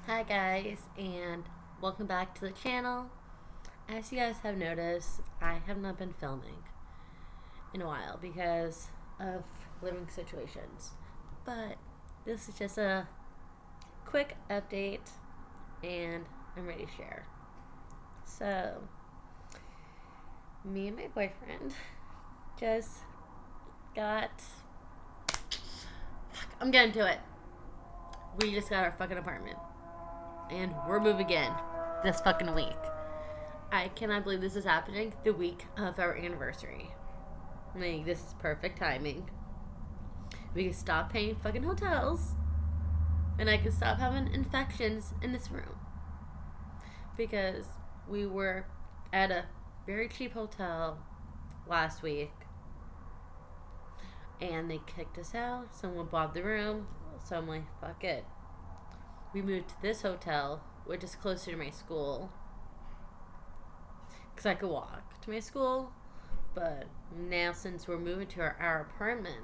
Hi guys, and welcome back to the channel. As you guys have noticed, I have not been filming in a while because of living situations, but this is just a quick update and I'm ready to share. So, me and my boyfriend just I'm getting to it. We just got our fucking apartment. And we're moving in this fucking week. I cannot believe this is happening the week of our anniversary. Like, this is perfect timing. We can stop paying fucking hotels. And I can stop having infections in this room. Because we were at a very cheap hotel last week. And they kicked us out. Someone bought the room. So I'm like, fuck it. We moved to this hotel, which is closer to my school. Because I could walk to my school. But now since we're moving to our apartment,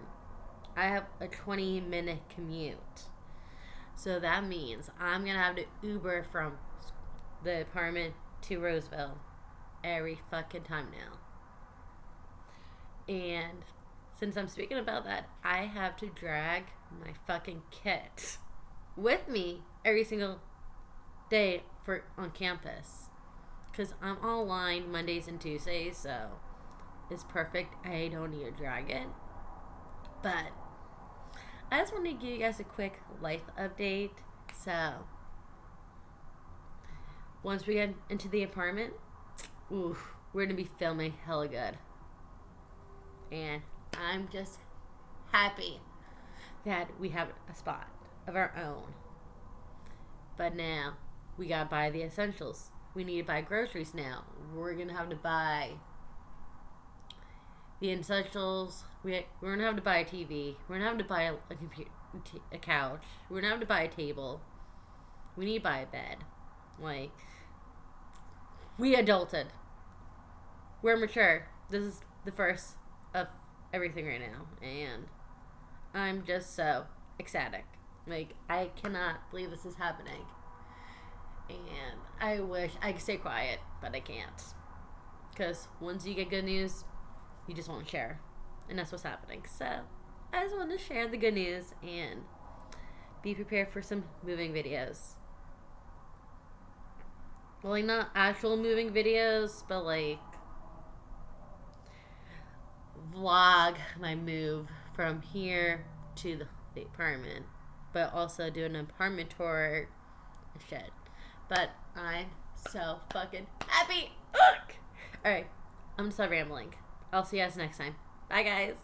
I have a 20-minute commute. So that means I'm going to have to Uber from the apartment to Roseville every fucking time now. And since I'm speaking about that, I have to drag my fucking kit with me every single day on campus, because I'm online Mondays and Tuesdays, so it's perfect. I don't need to drag it. But I just want to give you guys a quick life update. So once we get into the apartment, we're gonna be filming hella good, and I'm just happy that we have a spot of our own. But now we gotta buy the essentials. We need to buy groceries now. We're gonna have to buy the essentials. We're gonna have to buy a TV. We're gonna have to buy a computer, a couch. We're gonna have to buy a table. We need to buy a bed. Like, we adulted. We're mature. This is the first of everything right now, and I'm just so ecstatic. Like, I cannot believe this is happening. And I wish I could stay quiet, but I can't. Because once you get good news, you just want to share. And that's what's happening. So, I just want to share the good news and be prepared for some moving videos. Well, like, not actual moving videos, but like vlog my move from here to the apartment. But also do an apartment tour and shit. But I'm so fucking happy. Alright, I'm gonna stop rambling. I'll see you guys next time. Bye, guys.